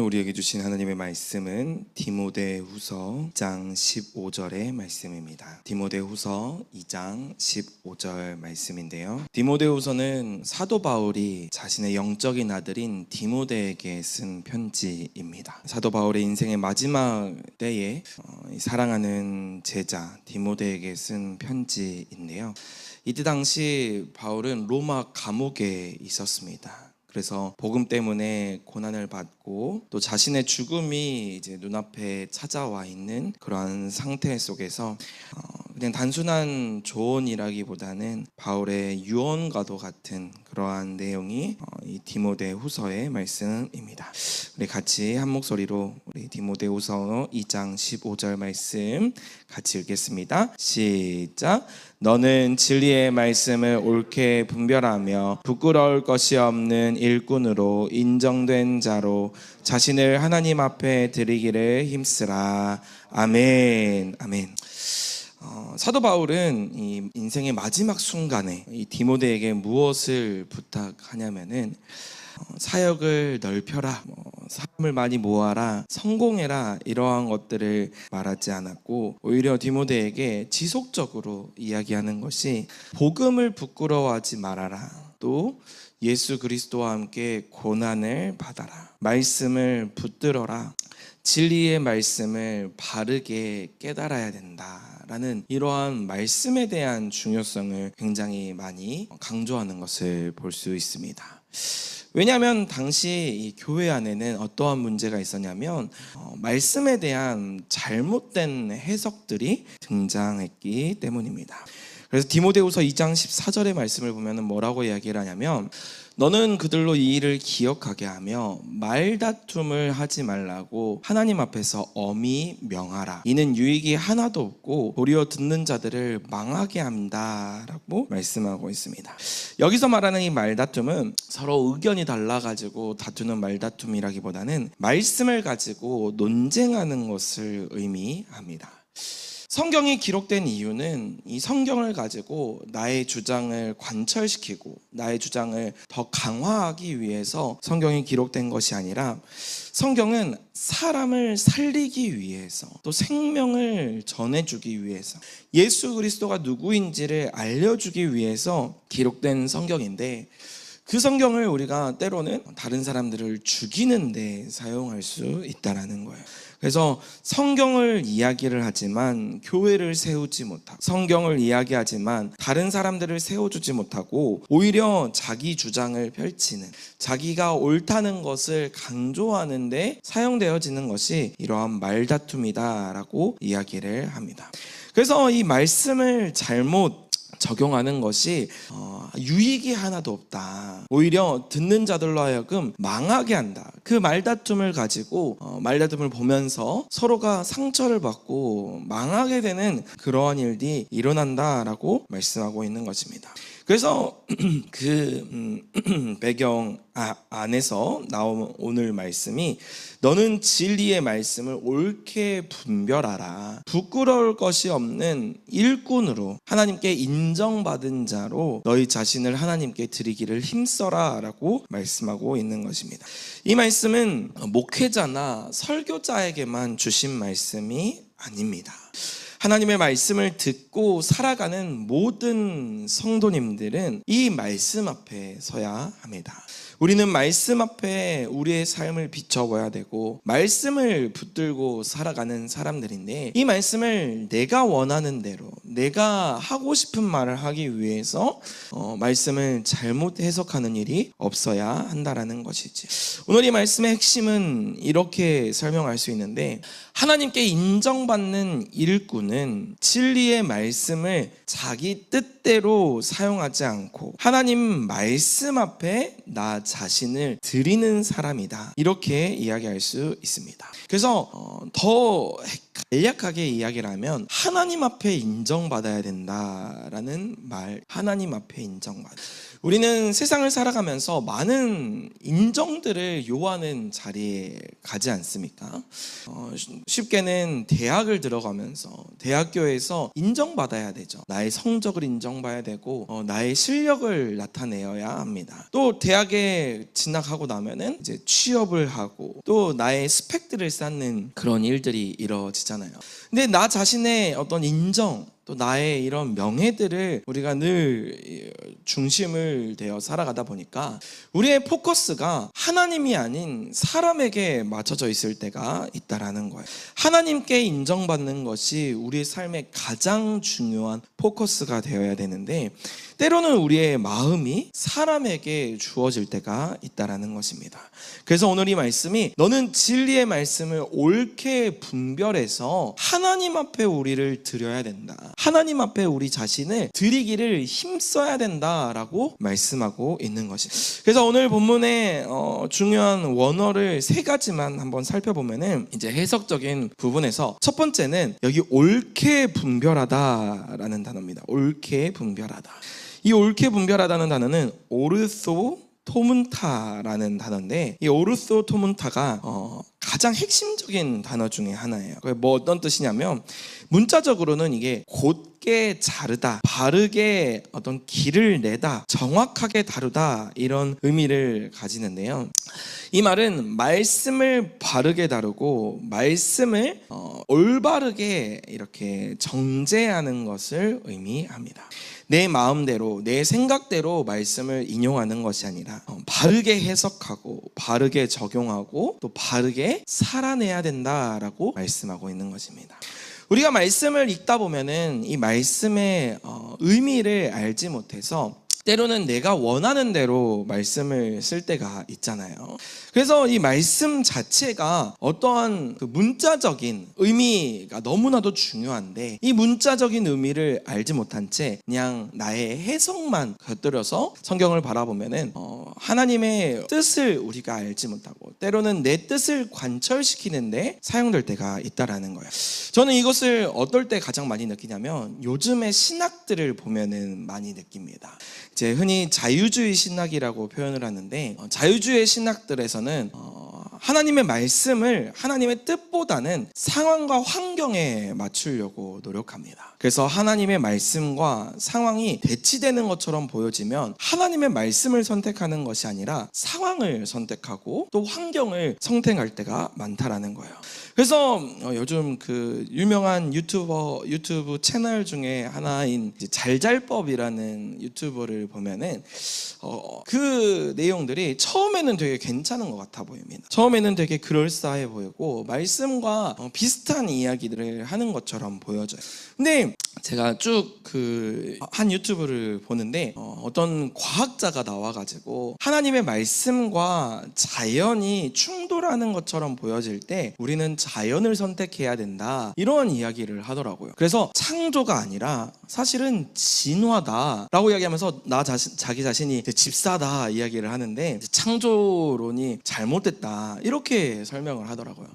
우리에게 주신 하나님의 말씀은 디모데후서 2장 15절의 말씀입니다. 디모데후서 2장 15절 말씀인데요. 디모데후서는 사도 바울이 자신의 영적인 아들인 디모데에게 쓴 편지입니다. 사도 바울의 인생의 마지막 때에 사랑하는 제자 디모데에게 쓴 편지인데요. 이때 당시 바울은 로마 감옥에 있었습니다. 그래서 복음 때문에 고난을 받고 또 자신의 죽음이 이제 눈앞에 찾아와 있는 그러한 상태 속에서 그냥 단순한 조언이라기보다는 바울의 유언과도 같은 그러한 내용이 이 디모데후서의 말씀입니다. 우리 같이 한 목소리로 우리 디모데후서 2장 15절 말씀 같이 읽겠습니다. 시작. 너는 진리의 말씀을 옳게 분별하며 부끄러울 것이 없는 일꾼으로 인정된 자로 자신을 하나님 앞에 드리기를 힘쓰라. 아멘. 아멘. 사도 바울은 이 인생의 마지막 순간에 이 디모데에게 무엇을 부탁하냐면은 사역을 넓혀라, 사람을 많이 모아라, 성공해라, 이러한 것들을 말하지 않았고 오히려 디모데에게 지속적으로 이야기하는 것이 복음을 부끄러워하지 말아라, 또 예수 그리스도와 함께 고난을 받아라, 말씀을 붙들어라, 진리의 말씀을 바르게 깨달아야 된다라는 이러한 말씀에 대한 중요성을 굉장히 많이 강조하는 것을 볼 수 있습니다. 왜냐하면 당시 이 교회 안에는 어떠한 문제가 있었냐면 말씀에 대한 잘못된 해석들이 등장했기 때문입니다. 그래서 디모데후서 2장 14절의 말씀을 보면 뭐라고 이야기를 하냐면 너는 그들로 이 일을 기억하게 하며 말다툼을 하지 말라고 하나님 앞에서 엄히 명하라. 이는 유익이 하나도 없고 도리어 듣는 자들을 망하게 한다라고 말씀하고 있습니다. 여기서 말하는 이 말다툼은 서로 의견이 달라가지고 다투는 말다툼이라기보다는 말씀을 가지고 논쟁하는 것을 의미합니다. 성경이 기록된 이유는 이 성경을 가지고 나의 주장을 관철시키고 나의 주장을 더 강화하기 위해서 성경이 기록된 것이 아니라 성경은 사람을 살리기 위해서 또 생명을 전해주기 위해서 예수 그리스도가 누구인지를 알려주기 위해서 기록된 성경인데 그 성경을 우리가 때로는 다른 사람들을 죽이는 데 사용할 수 있다는 거예요. 그래서 성경을 이야기를 하지만 교회를 세우지 못하고 성경을 이야기하지만 다른 사람들을 세워주지 못하고 오히려 자기 주장을 펼치는 자기가 옳다는 것을 강조하는 데 사용되어지는 것이 이러한 말다툼이다라고 이야기를 합니다. 그래서 이 말씀을 잘못 적용하는 것이 유익이 하나도 없다, 오히려 듣는 자들로 하여금 망하게 한다, 그 말다툼을 가지고 말다툼을 보면서 서로가 상처를 받고 망하게 되는 그러한 일이 일어난다라고 말씀하고 있는 것입니다. 그래서 그 배경 안에서 나온 오늘 말씀이 너는 진리의 말씀을 옳게 분별하라. 부끄러울 것이 없는 일꾼으로 하나님께 인정받은 자로 너희 자신을 하나님께 드리기를 힘써라 라고 말씀하고 있는 것입니다. 이 말씀은 목회자나 설교자에게만 주신 말씀이 아닙니다. 하나님의 말씀을 듣고 살아가는 모든 성도님들은 이 말씀 앞에 서야 합니다. 우리는 말씀 앞에 우리의 삶을 비춰봐야 되고 말씀을 붙들고 살아가는 사람들인데 이 말씀을 내가 원하는 대로 내가 하고 싶은 말을 하기 위해서 말씀을 잘못 해석하는 일이 없어야 한다라는 것이지. 오늘 이 말씀의 핵심은 이렇게 설명할 수 있는데 하나님께 인정받는 일꾼은 진리의 말씀을 자기 뜻대로 사용하지 않고 하나님 말씀 앞에 나 자신을 드리는 사람이다, 이렇게 이야기할 수 있습니다. 그래서 더 간략하게 이야기를 하면 하나님 앞에 인정받아야 된다라는 말, 하나님 앞에 인정받아. 우리는 세상을 살아가면서 많은 인정들을 요하는 자리에 가지 않습니까? 쉽게는 대학을 들어가면서 대학교에서 인정받아야 되죠. 나의 성적을 인정받아야 되고 나의 실력을 나타내어야 합니다. 또 대학에 진학하고 나면은 이제 취업을 하고 또 나의 스펙들을 쌓는 그런 일들이 이루어지잖아요. 근데 나 자신의 어떤 인정, 또 나의 이런 명예들을 우리가 늘 중심을 되어 살아가다 보니까 우리의 포커스가 하나님이 아닌 사람에게 맞춰져 있을 때가 있다라는 거예요. 하나님께 인정받는 것이 우리의 삶의 가장 중요한 포커스가 되어야 되는데 때로는 우리의 마음이 사람에게 주어질 때가 있다라는 것입니다. 그래서 오늘 이 말씀이 너는 진리의 말씀을 옳게 분별해서 하나님 앞에 우리를 드려야 된다. 하나님 앞에 우리 자신을 드리기를 힘써야 된다라고 말씀하고 있는 것이. 그래서 오늘 본문의 중요한 원어를 세 가지만 한번 살펴보면은 이제 해석적인 부분에서 첫 번째는 여기 옳게 분별하다라는 단어입니다. 옳게 분별하다. 이 옳게 분별하다는 단어는 오르소토문타라는 단어인데 이 오르소토문타가 가장 핵심적인 단어 중에 하나예요. 뭐 어떤 뜻이냐면 문자적으로는 이게 곧게 자르다, 바르게 어떤 길을 내다, 정확하게 다루다 이런 의미를 가지는데요. 이 말은 말씀을 바르게 다루고 말씀을 올바르게 이렇게 정제하는 것을 의미합니다. 내 마음대로 내 생각대로 말씀을 인용하는 것이 아니라 바르게 해석하고 바르게 적용하고 또 바르게 살아내야 된다라고 말씀하고 있는 것입니다. 우리가 말씀을 읽다 보면은 이 말씀의 의미를 알지 못해서 때로는 내가 원하는 대로 말씀을 쓸 때가 있잖아요. 그래서 이 말씀 자체가 어떠한 그 문자적인 의미가 너무나도 중요한데 이 문자적인 의미를 알지 못한 채 그냥 나의 해석만 곁들여서 성경을 바라보면은 하나님의 뜻을 우리가 알지 못하고 때로는 내 뜻을 관철시키는데 사용될 때가 있다라는 거예요. 저는 이것을 어떨 때 가장 많이 느끼냐면 요즘의 신학들을 보면은 많이 느낍니다. 이제 흔히 자유주의 신학이라고 표현을 하는데 자유주의 신학들에서는 하나님의 말씀을 하나님의 뜻보다는 상황과 환경에 맞추려고 노력합니다. 그래서 하나님의 말씀과 상황이 대치되는 것처럼 보여지면 하나님의 말씀을 선택하는 것이 아니라 상황을 선택하고 또 환경을 선택할 때가 많다라는 거예요. 그래서 요즘 그 유명한 유튜브 채널 중에 하나인 잘잘법이라는 유튜버를 보면은 그 내용들이 처음에는 되게 괜찮은 것 같아 보입니다. 처음에는 되게 그럴싸해 보이고 말씀과 비슷한 이야기들을 하는 것처럼 보여져요. 근데 제가 쭉 그 한 유튜브를 보는데 어떤 과학자가 나와가지고 하나님의 말씀과 자연이 충돌하는 것처럼 보여질 때 우리는 자연을 선택해야 된다 이런 이야기를 하더라고요. 그래서 창조가 아니라 사실은 진화다라고 이야기하면서 자기 자신이 집사다 이야기를 하는데 창조론이 잘못됐다 이렇게 설명을 하더라고요.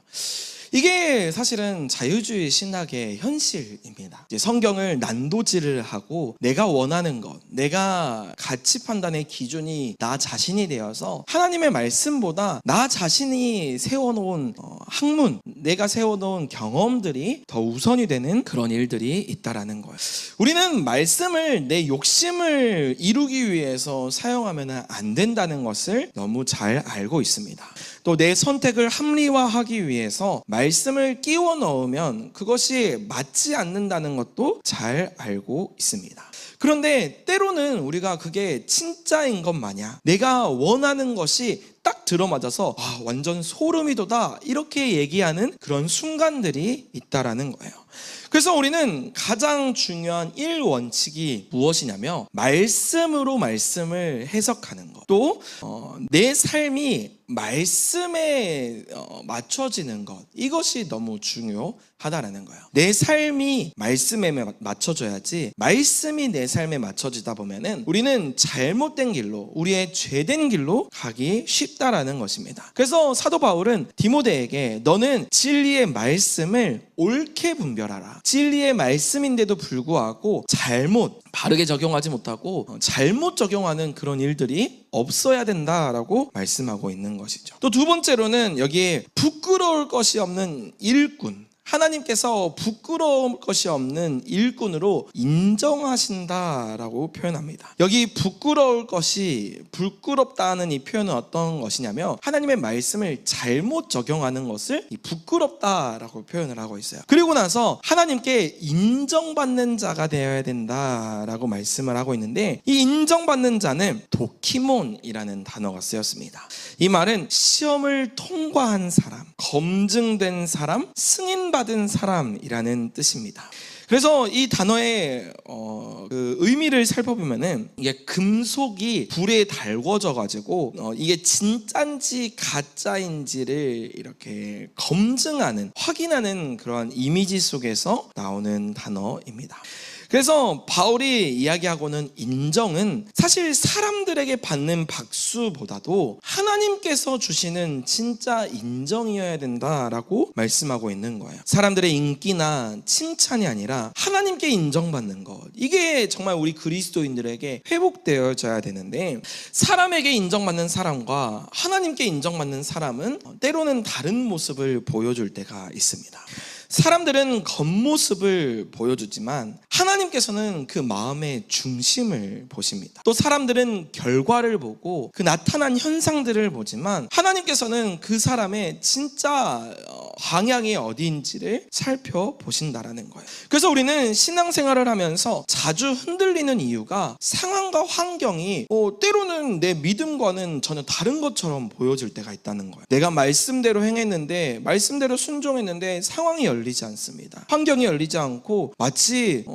이게 사실은 자유주의 신학의 현실입니다. 이제 성경을 난도질을 하고 내가 원하는 것, 내가 가치 판단의 기준이 나 자신이 되어서 하나님의 말씀보다 나 자신이 세워놓은 학문, 내가 세워놓은 경험들이 더 우선이 되는 그런 일들이 있다라는 거예요. 우리는 말씀을 내 욕심을 이루기 위해서 사용하면 안 된다는 것을 너무 잘 알고 있습니다. 또 내 선택을 합리화하기 위해서 말씀을 끼워 넣으면 그것이 맞지 않는다는 것도 잘 알고 있습니다. 그런데 때로는 우리가 그게 진짜인 것 마냥 내가 원하는 것이 딱 들어맞아서 완전 소름이 돋아 이렇게 얘기하는 그런 순간들이 있다라는 거예요. 그래서 우리는 가장 중요한 1원칙이 무엇이냐면 말씀으로 말씀을 해석하는 것, 또 내 삶이 말씀에 맞춰지는 것, 이것이 너무 중요하다라는 거예요. 내 삶이 말씀에 맞춰져야지 말씀이 내 삶에 맞춰지다 보면은 우리는 잘못된 길로, 우리의 죄된 길로 가기 쉽다라는 것입니다. 그래서 사도 바울은 디모데에게 너는 진리의 말씀을 옳게 분별하라. 진리의 말씀인데도 불구하고 바르게 적용하지 못하고 잘못 적용하는 그런 일들이 없어야 된다라고 말씀하고 있는 것이죠. 또 두 번째로는 여기에 부끄러울 것이 없는 일꾼, 하나님께서 부끄러울 것이 없는 일꾼으로 인정하신다라고 표현합니다. 여기 부끄럽다는 이 표현은 어떤 것이냐면 하나님의 말씀을 잘못 적용하는 것을 부끄럽다라고 표현을 하고 있어요. 그리고 나서 하나님께 인정받는 자가 되어야 된다라고 말씀을 하고 있는데, 이 인정받는 자는 도키몬이라는 단어가 쓰였습니다. 이 말은 시험을 통과한 사람, 검증된 사람, 승인받은 사람이라는 뜻입니다. 그래서 이 단어의 그 의미를 살펴보면은 이게 금속이 불에 달궈져 가지고 이게 진짜인지 가짜인지를 이렇게 검증하는, 확인하는 그런 이미지 속에서 나오는 단어입니다. 그래서 바울이 이야기하고는 인정은 사실 사람들에게 받는 박수보다도 하나님께서 주시는 진짜 인정이어야 된다라고 말씀하고 있는 거예요. 사람들의 인기나 칭찬이 아니라 하나님께 인정받는 것, 이게 정말 우리 그리스도인들에게 회복되어져야 되는데, 사람에게 인정받는 사람과 하나님께 인정받는 사람은 때로는 다른 모습을 보여줄 때가 있습니다. 사람들은 겉모습을 보여주지만 하나님께서는 그 마음의 중심을 보십니다. 또 사람들은 결과를 보고 그 나타난 현상들을 보지만 하나님께서는 그 사람의 진짜 방향이 어디인지를 살펴보신다라는 거예요. 그래서 우리는 신앙생활을 하면서 자주 흔들리는 이유가 상황과 환경이 때로는 내 믿음과는 전혀 다른 것처럼 보여질 때가 있다는 거예요. 내가 말씀대로 행했는데, 말씀대로 순종했는데 상황이 열리지 않습니다. 환경이 열리지 않고 마치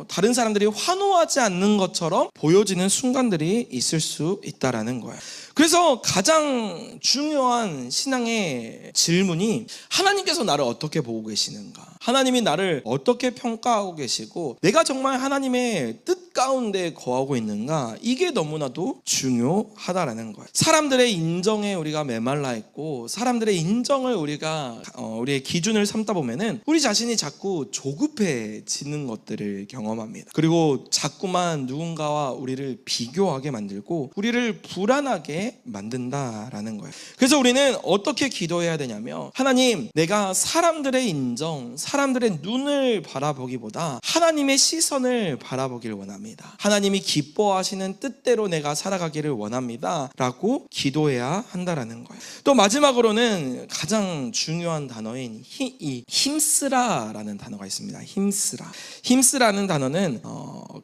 다른 사람들이 환호하지 않는 것처럼 보여지는 순간들이 있을 수 있다라는 거예요. 그래서 가장 중요한 신앙의 질문이 하나님께서 나를 어떻게 보고 계시는가? 하나님이 나를 어떻게 평가하고 계시고 내가 정말 하나님의 뜻 가운데 거하고 있는가? 이게 너무나도 중요하다라는 거예요. 사람들의 인정에 우리가 메말라 있고 사람들의 인정을 우리가 우리의 기준을 삼다 보면은 우리 자신이 자꾸 조급해지는 것들을 경험합니다. 그리고 자꾸만 누군가와 우리를 비교하게 만들고 우리를 불안하게 만든다라는 거예요. 그래서 우리는 어떻게 기도해야 되냐면, 하나님, 내가 사람들의 인정, 사람들의 눈을 바라보기보다 하나님의 시선을 바라보길 원합니다. 하나님이 기뻐하시는 뜻대로 내가 살아가기를 원합니다 라고 기도해야 한다라는 거예요. 또 마지막으로는 가장 중요한 단어인 힘쓰라라는 단어가 있습니다. 힘쓰라는 단어는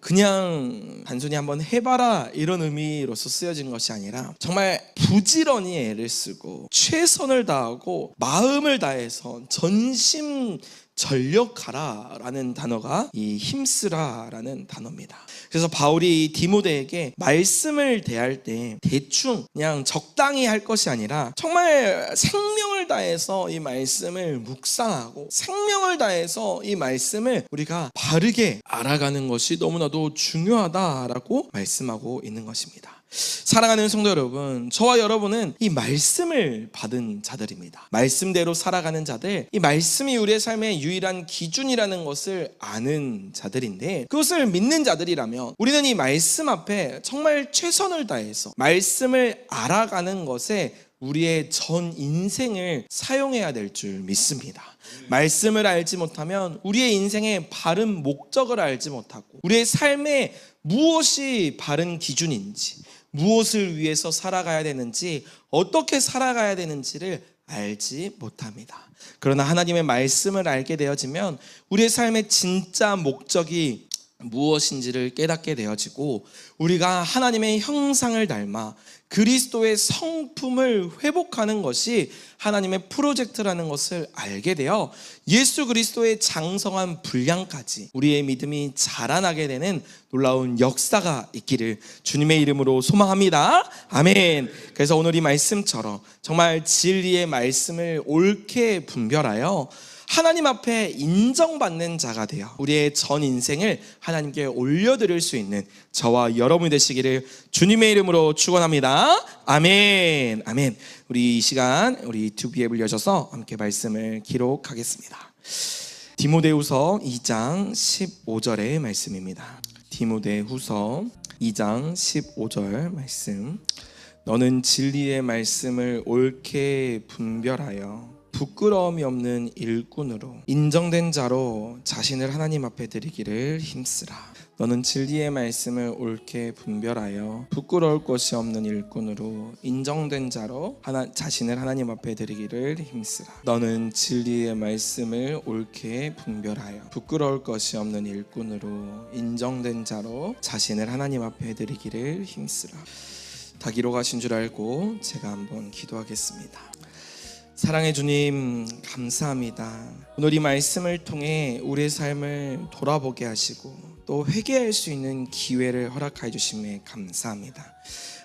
그냥 단순히 한번 해봐라 이런 의미로서 쓰여진 것이 아니라 정말 부지런히 애를 쓰고 최선을 다하고 마음을 다해서 전심 전력하라라는 단어가 이 힘쓰라라는 단어입니다. 그래서 바울이 디모데에게 말씀을 대할 때 대충 그냥 적당히 할 것이 아니라 정말 생명을 다해서 이 말씀을 묵상하고 생명을 다해서 이 말씀을 우리가 바르게 알아가는 것이 너무나도 중요하다라고 말씀하고 있는 것입니다. 사랑하는 성도 여러분, 저와 여러분은 이 말씀을 받은 자들입니다. 말씀대로 살아가는 자들, 이 말씀이 우리의 삶의 유일한 기준이라는 것을 아는 자들인데, 그것을 믿는 자들이라면 우리는 이 말씀 앞에 정말 최선을 다해서 말씀을 알아가는 것에 우리의 전 인생을 사용해야 될 줄 믿습니다. 말씀을 알지 못하면 우리의 인생의 바른 목적을 알지 못하고 우리의 삶에 무엇이 바른 기준인지, 무엇을 위해서 살아가야 되는지, 어떻게 살아가야 되는지를 알지 못합니다. 그러나 하나님의 말씀을 알게 되어지면 우리의 삶의 진짜 목적이 무엇인지를 깨닫게 되어지고 우리가 하나님의 형상을 닮아 그리스도의 성품을 회복하는 것이 하나님의 프로젝트라는 것을 알게 되어 예수 그리스도의 장성한 분량까지 우리의 믿음이 자라나게 되는 놀라운 역사가 있기를 주님의 이름으로 소망합니다. 아멘. 그래서 오늘 이 말씀처럼 정말 진리의 말씀을 옳게 분별하여 하나님 앞에 인정받는 자가 되어 우리의 전 인생을 하나님께 올려드릴 수 있는 저와 여러분이 되시기를 주님의 이름으로 축원합니다. 아멘. 아멘. 우리 이 시간 우리 2BF를 여셔서 함께 말씀을 기록하겠습니다. 디모데후서 2장 15절의 말씀입니다. 디모데후서 2장 15절 말씀. 너는 진리의 말씀을 옳게 분별하여 부끄러움이 없는 일꾼으로 인정된 자로 자신을 하나님 앞에 드리기를 힘쓰라. 너는 진리의 말씀을 옳게 분별하여 부끄러울 것이 없는 일꾼으로 인정된 자로 자신을 하나님 앞에 드리기를 힘쓰라. 너는 진리의 말씀을 옳게 분별하여 부끄러울 것이 없는 일꾼으로 인정된 자로 자신을 하나님 앞에 드리기를 힘쓰라. 다 기록하신 줄 알고 제가 한번 기도하겠습니다. 사랑의 주님, 감사합니다. 오늘 이 말씀을 통해 우리의 삶을 돌아보게 하시고 또 회개할 수 있는 기회를 허락해 주심에 감사합니다.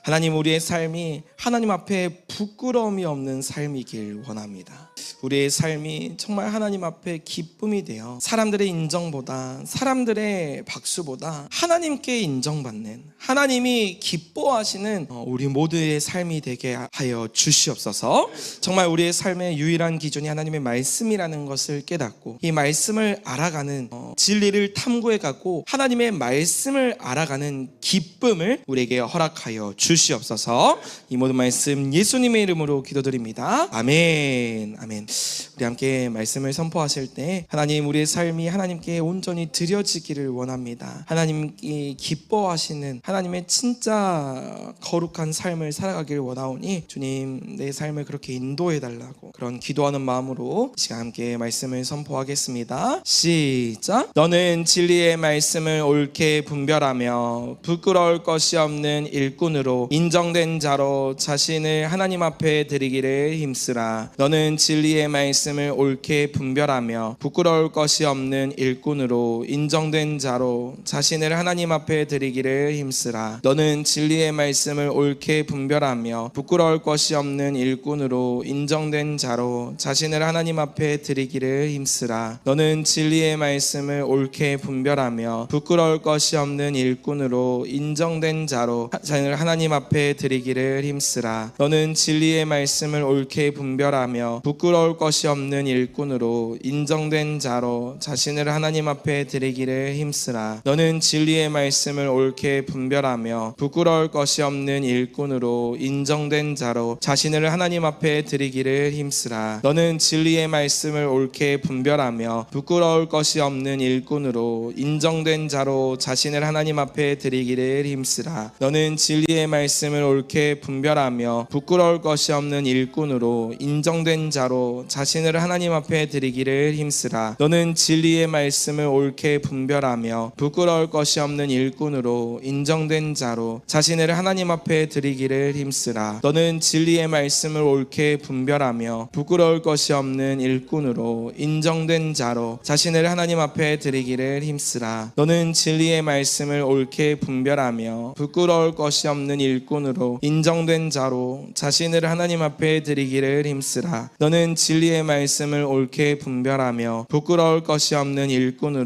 하나님, 우리의 삶이 하나님 앞에 부끄러움이 없는 삶이길 원합니다. 우리의 삶이 정말 하나님 앞에 기쁨이 되어 사람들의 인정보다, 사람들의 박수보다 하나님께 인정받는, 하나님이 기뻐하시는 우리 모두의 삶이 되게 하여 주시옵소서. 정말 우리의 삶의 유일한 기준이 하나님의 말씀이라는 것을 깨닫고 이 말씀을 알아가는 진리를 탐구해가고 하나님의 말씀을 알아가는 기쁨을 우리에게 허락하여 주시옵소서. 이 모든 말씀 예수님의 이름으로 기도드립니다. 아멘. 아멘. 우리 함께 말씀을 선포하실 때 하나님, 우리의 삶이 하나님께 온전히 드려지기를 원합니다. 하나님이 기뻐하시는 하나님의 진짜 거룩한 삶을 살아가길 원하오니 주님, 내 삶을 그렇게 인도해달라고 그런 기도하는 마음으로 이 시간 함께 말씀을 선포하겠습니다. 시작. 너는 진리의 말씀을 옳게 분별하며 부끄러울 것이 없는 일꾼으로 인정된 자로 자신을 하나님 앞에 드리기를 힘쓰라. 너는 진리의 말씀을 옳게 분별하며 부끄러울 것이 없는 일꾼으로 인정된 자로 자신을 하나님 앞에 드리기를 힘쓰라. 너는 진리의 말씀을 옳게 분별하며 부끄러울 것이 없는 일꾼으로 인정된 자로 자신을 하나님 앞에 드리기를 힘쓰라. 너는 진리의 말씀을 옳게 분별하며 부끄러울 것이 없는 일꾼으로 인정된 자로 자신을 하나님 앞에 드리기를 힘쓰라. 너는 진리의 말씀을 옳게 분별하며 부끄러울 것이 없는 일꾼으로 인정된 자로 자신을 하나님 앞에 드리기를 힘쓰라. 너는 진리의 말씀을 옳게 분별하며 부끄러울 것이 없는 일꾼으로 인정된 자로 자신을 하나님 앞에 드리기를 힘쓰라. 너는 진리의 말씀을 옳게 분별하며 부끄러울 것이 없는 일꾼으로 인정된 자로 자신을 하나님 앞에 드리기를 힘쓰라. 너는 진리의 말씀을 옳게 분별하며 부끄러울 것이 없는 일꾼으로 인정된 자로 자신을 하나님 앞에 드리기를 힘쓰라. 너는 진리의 말씀을 옳게 분별하며 부끄러울 것이 없는 일꾼으로 인정된 자로 자신을 하나님 앞에 드리기를 힘쓰라. 너는 진리의 말씀을 옳게 분별하며 부끄러울 것이 없는 일꾼으로 인정된 자로 자신을 하나님 앞에 드리기를 힘쓰라. 너는 진리의 말씀을 옳게 분별하며 부끄러울 것이 없는 일꾼으로 인정된 자로 자신을 하나님 앞에 드리기를 힘쓰라. 너는 진리의 말씀을 옳게 분별하며 부끄러울 것이 없는 일꾼으로 인정된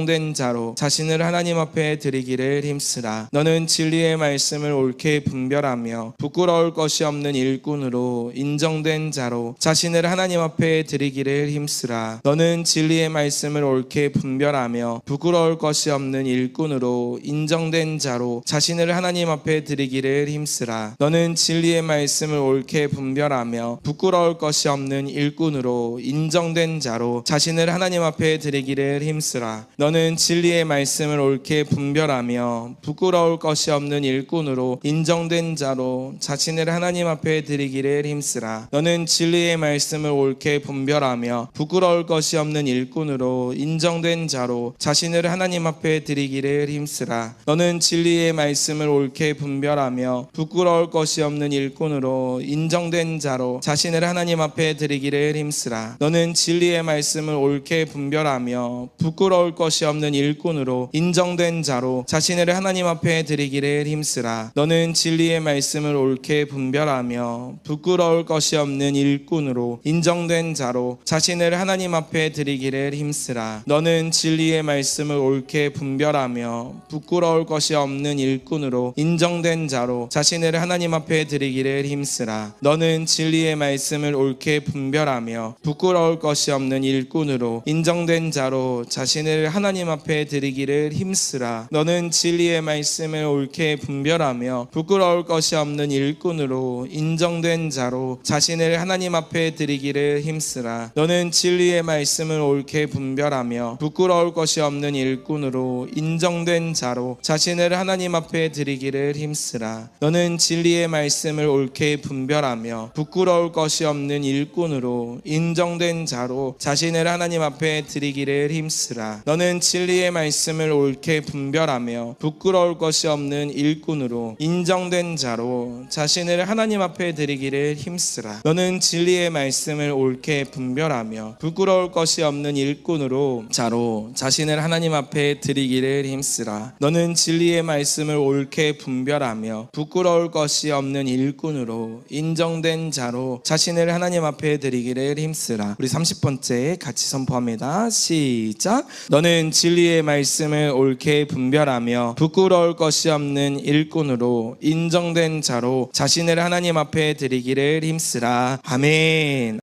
자로 자신을 하나님 앞에 드리기를 힘쓰라. 너는 진리의 말씀을 옳게 분별하며 부끄러울 것이 없는 일꾼으로 인정된 자로 자신을 하나님 앞에 드리기를 힘쓰라. 너는 진리의 말씀을 옳게 분별하며 부끄러울 것이 없는 일꾼으로 인정된 자로 자신을 하나님 앞에 드리기를 힘쓰라. 너는 진리의 말씀을 옳게 분별하며 부끄러울 것이 없는 일꾼으로 인정된 자로 자신을 하나님 앞에 드리기를 힘쓰라. 너는 진리의 말씀을 옳게 분별하며 부끄러울 것이 없는 일꾼으로 인정된 자로 자신을 하나님 앞에 드리기를 힘쓰라. 너는 진리의 말씀을 옳게 분별하며 부끄러울 것이 없는 일꾼으로 인정된 자로 자신을 하나님 앞에 드리기를 힘쓰라. 너는 진리의 말씀을 옳게 분별하며 부끄러울 것이 없는 일꾼으로 인정된 자로 자신을 하나님 앞에 드리기를 힘쓰라. 너는 진리의 말씀을 옳게 분별하며 부끄러울 것이 없는 일꾼으로 인정된 자로 자신을 하나님 앞에 드리기를 힘쓰라. 너는 진리의 말씀을 옳게 분별하며 부끄러울 것이 없는 일꾼으로 인정된 자로 자신을 하나님 앞에 드리기를 힘쓰라. 너는 진리의 말씀을 옳게 분별하며 부끄러울 것이 없는 일꾼으로 인정된 자로 자신을 하나님 앞에 드리기를 힘쓰라. 너는 진리의 말씀을 옳게 분별하며 분별하며 부끄러울 것이 없는 일꾼으로 인정된 자로 자신을 하나님 앞에 드리기를 힘쓰라. 너는 진리의 말씀을 옳게 분별하며 부끄러울 것이 없는 일꾼으로 인정된 자로 자신을 하나님 앞에 드리기를 힘쓰라. 너는 진리의 말씀을 옳게 분별하며 부끄러울 것이 없는 일꾼으로 인정된 자로 자신을 하나님 앞에 드리기를 힘쓰라. 너는 진리의 말씀을 옳게 분별하며 부끄러울 것이 없는 일꾼으로 인정된 자로 자신을 하나님 앞에 드리기를 힘쓰라. 너는 진리의 말씀을 옳게 분별하며 부끄러울 것이 없는 일꾼으로 인정된 자로 자신을 하나님 앞에 드리기를 힘쓰라. 너는 진리의 말씀을 옳게 분별하며 부끄러울 것이 없는 일꾼으로 자로 자신을 하나님 앞에 드리기를 힘쓰라. 너는 진리의 말씀을 옳게 분별하며 부끄러울 것이 없는 일꾼으로 인정된 자로 자신을 하나님 앞에 드리기를 힘쓰라. 우리 30번째 같이 선포합니다. 시작. 너는 진리의 말씀을 옳게 분별하며 부끄러울 것이 없는 일꾼으로 인정된 자로 자신을 하나님 앞에 드리기를 힘쓰라. 아멘.